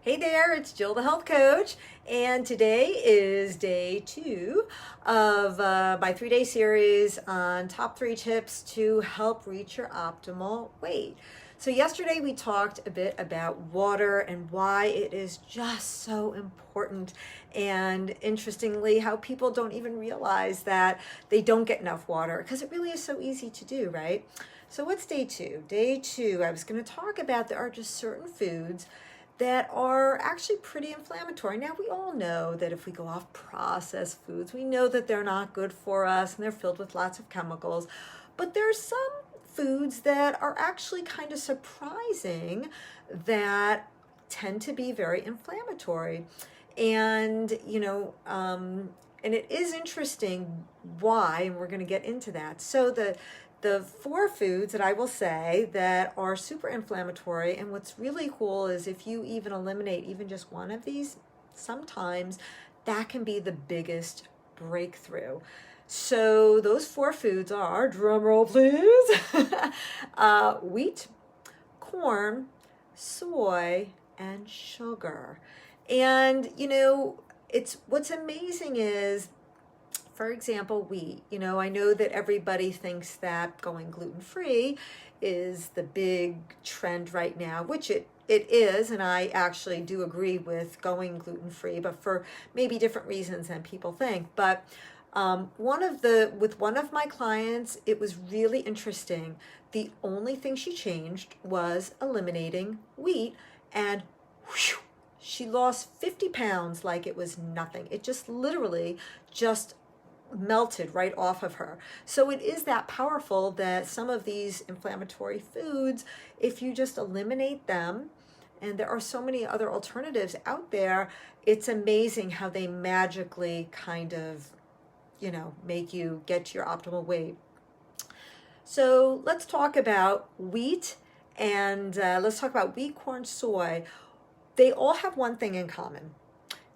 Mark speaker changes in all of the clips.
Speaker 1: Hey there, it's Jill the Health Coach, and today is day 2 of my 3-day series on top 3 tips to help reach your optimal weight. So yesterday we talked a bit about water and why it is just so important, and interestingly how people don't even realize that they don't get enough water because it really is so easy to do, right? So what's day 2? Day 2, I was going to talk about there are just certain foods that are actually pretty inflammatory. Now, we all know that if we go off processed foods, we know that they're not good for us and they're filled with lots of chemicals. But there's some foods that are actually kind of surprising that tend to be very inflammatory. And, and it is interesting why, and we're going to get into that. So the 4 foods that I will say that are super inflammatory, and what's really cool is if you even eliminate even just one of these, sometimes that can be the biggest breakthrough. So those 4 foods are, drum roll please, wheat, corn, soy, and sugar. And it's what's amazing is, for example, wheat. I know that everybody thinks that going gluten-free is the big trend right now, which it is, and I actually do agree with going gluten-free, but for maybe different reasons than people think. But with one of my clients, it was really interesting. The only thing she changed was eliminating wheat, and whew, she lost 50 pounds like it was nothing. It just literally just melted right off of her. So it is that powerful that some of these inflammatory foods, if you just eliminate them, and there are so many other alternatives out there, it's amazing how they magically kind of, make you get to your optimal weight. So let's talk about wheat, and let's talk about wheat, corn, soy. They all have one thing in common.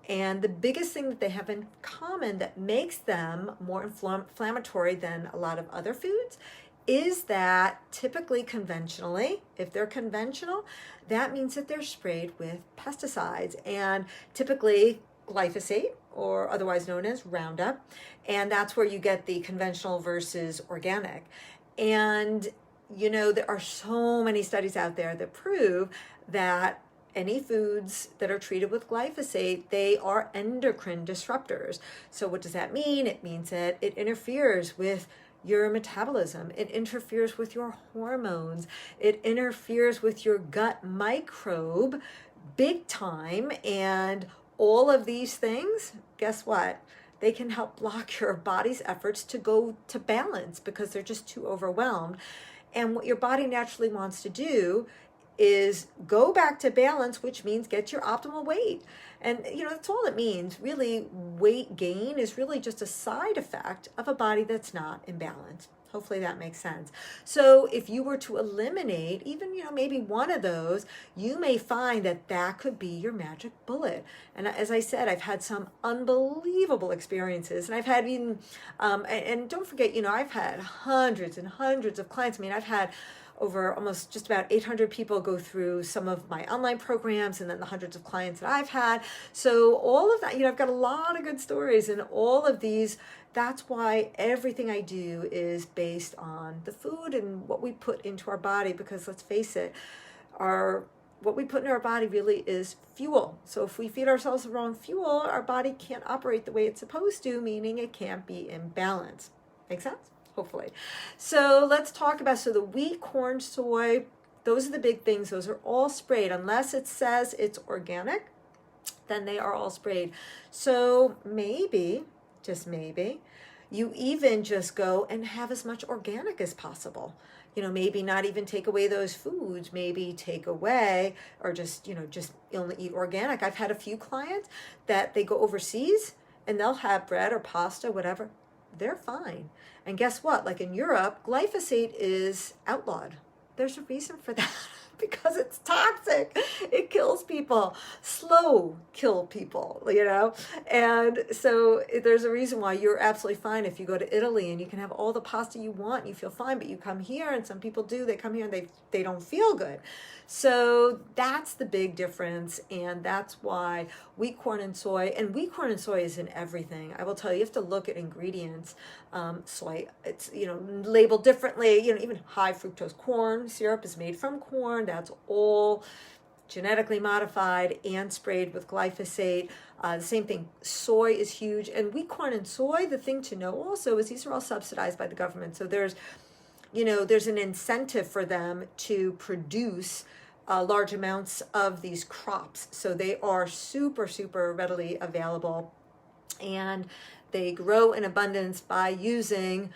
Speaker 1: And the biggest thing that they have in common that makes them more inflammatory than a lot of other foods is that typically conventionally, if they're conventional, that means that they're sprayed with pesticides, and typically glyphosate, or otherwise known as Roundup. And that's where you get the conventional versus organic. And, there are so many studies out there that prove that any foods that are treated with glyphosate, they are endocrine disruptors. So what does that mean? It means that it interferes with your metabolism. It interferes with your hormones. It interferes with your gut microbe big time. And all of these things, guess what? They can help block your body's efforts to go to balance because they're just too overwhelmed. And what your body naturally wants to do is go back to balance, which means get your optimal weight. And that's all it means. Really, weight gain is really just a side effect of a body that's not in balance. Hopefully that makes sense. So if you were to eliminate even maybe one of those, you may find that that could be your magic bullet. And as I said, I've had some unbelievable experiences, and I've had even and don't forget, I've had hundreds and hundreds of clients. I've had over almost just about 800 people go through some of my online programs, and then the hundreds of clients that I've had. So all of that, I've got a lot of good stories, and all of these, that's why everything I do is based on the food and what we put into our body, because let's face it, what we put in our body really is fuel. So if we feed ourselves the wrong fuel, our body can't operate the way it's supposed to, meaning it can't be in balance. Make sense? Hopefully. So let's talk about, the wheat, corn, soy, those are the big things. Those are all sprayed. Unless it says it's organic, then they are all sprayed. So maybe, just maybe, you even just go and have as much organic as possible. Maybe not even take away those foods, maybe take away, or just only eat organic. I've had a few clients that they go overseas and they'll have bread or pasta, whatever. They're fine. And guess what? Like in Europe, glyphosate is outlawed. There's a reason for that because it's toxic. It kills kills people, slow kill people, you know? And so there's a reason why you're absolutely fine if you go to Italy and you can have all the pasta you want and you feel fine, but you come here, and some people do, they come here and they don't feel good. So that's the big difference, and that's why wheat, corn, and soy is in everything. I will tell you, you have to look at ingredients. Soy, it's, labeled differently. Even high fructose corn syrup is made from corn. That's all genetically modified and sprayed with glyphosate. The same thing, soy is huge. And wheat, corn, and soy, the thing to know also is these are all subsidized by the government. So there's an incentive for them to produce large amounts of these crops. So they are super, super readily available. And they grow in abundance by using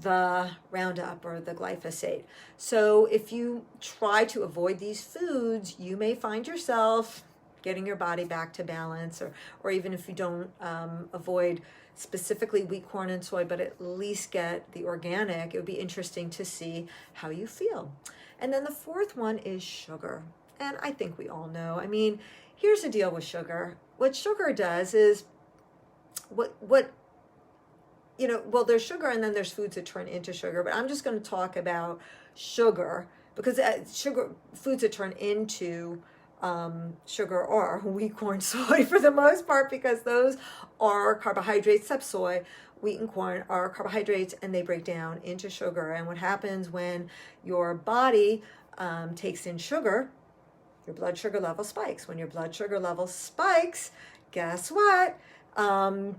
Speaker 1: the Roundup or the glyphosate. So if you try to avoid these foods, you may find yourself getting your body back to balance, or even if you don't avoid specifically wheat, corn, and soy, but at least get the organic, it would be interesting to see how you feel. And then the fourth one is sugar. And I think we all know. I mean, here's the deal with sugar. What sugar does is, there's sugar and then there's foods that turn into sugar, but I'm just going to talk about sugar because foods that turn into sugar are wheat, corn, soy for the most part, because those are carbohydrates, except soy. Wheat and corn are carbohydrates and they break down into sugar. And what happens when your body takes in sugar, your blood sugar level spikes. When your blood sugar level spikes, guess what? Then,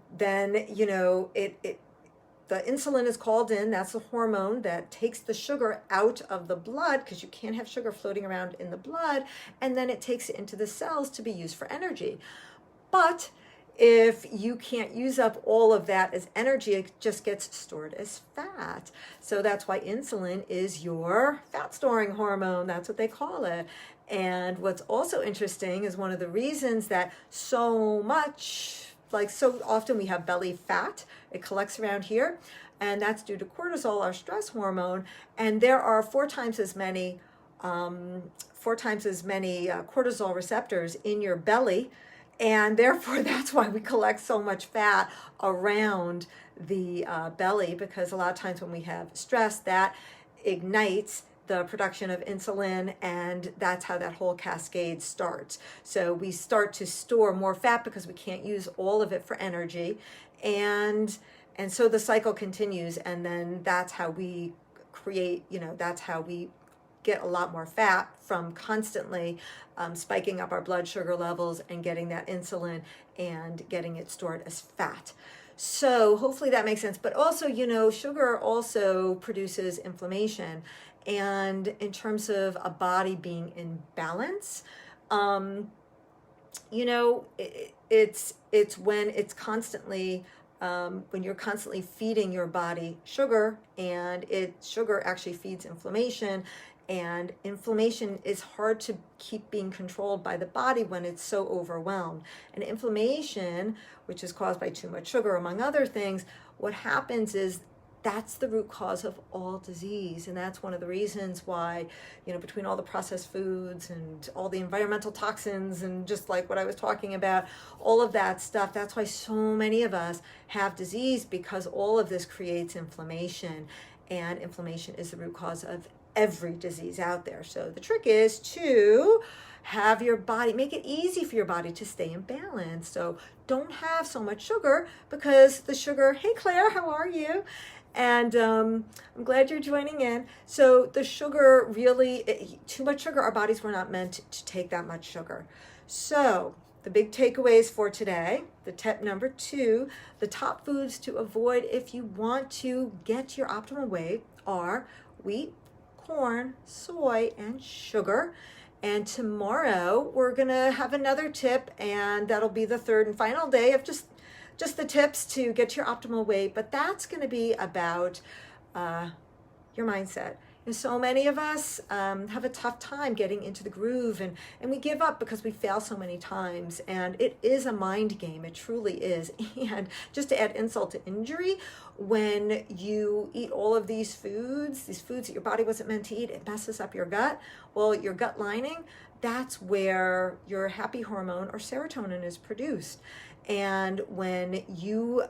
Speaker 1: the insulin is called in. That's the hormone that takes the sugar out of the blood, because you can't have sugar floating around in the blood, and then it takes it into the cells to be used for energy. But if you can't use up all of that as energy, it just gets stored as fat. So that's why insulin is your fat storing hormone. That's what they call it. And what's also interesting is one of the reasons that so often we have belly fat, it collects around here, and that's due to cortisol, our stress hormone. And there are four times as many cortisol receptors in your belly, and therefore that's why we collect so much fat around the belly, because a lot of times when we have stress, that ignites the production of insulin, and that's how that whole cascade starts. So we start to store more fat because we can't use all of it for energy, and so the cycle continues, and then that's how we create, that's how we get a lot more fat from constantly spiking up our blood sugar levels and getting that insulin and getting it stored as fat. So hopefully that makes sense. But also, sugar also produces inflammation. And in terms of a body being in balance, it's when it's constantly, when you're constantly feeding your body sugar, and sugar actually feeds inflammation. And inflammation is hard to keep being controlled by the body when it's so overwhelmed. And inflammation, which is caused by too much sugar, among other things, what happens is that's the root cause of all disease. And that's one of the reasons why, between all the processed foods and all the environmental toxins and just like what I was talking about, all of that stuff, that's why so many of us have disease, because all of this creates inflammation. And inflammation is the root cause of every disease out there. So the trick is to have your body, make it easy for your body to stay in balance. So don't have so much sugar, because the sugar, hey Claire, how are you? And I'm glad you're joining in. So the sugar really, too much sugar, our bodies were not meant to take that much sugar. So the big takeaways for today, the tip number 2, the top foods to avoid if you want to get your optimal weight are wheat, corn, soy, and sugar. And tomorrow we're gonna have another tip, and that'll be the third and final day of just the tips to get your optimal weight. But that's gonna be about your mindset. And so many of us have a tough time getting into the groove, and we give up because we fail so many times. And it is a mind game, it truly is. And just to add insult to injury, when you eat all of these foods that your body wasn't meant to eat, it messes up your gut. Well, your gut lining, that's where your happy hormone or serotonin is produced. And when your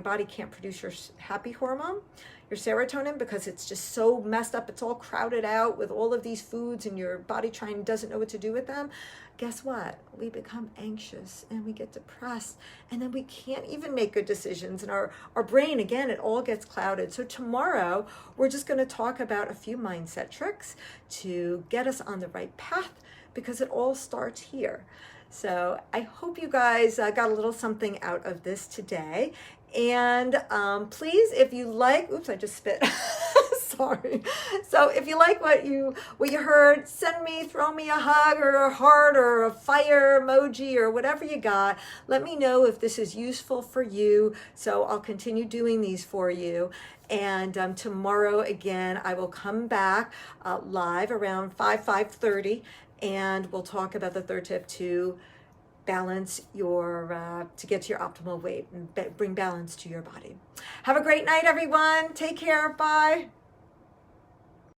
Speaker 1: body can't produce your happy hormone, your serotonin, because it's just so messed up, it's all crowded out with all of these foods and your body doesn't know what to do with them, guess what? We become anxious and we get depressed, and then we can't even make good decisions. And our brain, again, it all gets clouded. So tomorrow, we're just going to talk about a few mindset tricks to get us on the right path, because it all starts here. So I hope you guys got a little something out of this today. And please, if you like, oops, I just spit. Sorry. So if you like what you heard, throw me a hug or a heart or a fire emoji or whatever you got. Let me know if this is useful for you. So I'll continue doing these for you. And tomorrow, again, I will come back live around 5:30, and we'll talk about the third tip to balance to get to your optimal weight and bring balance to your body. Have a great night, everyone. Take care. Bye.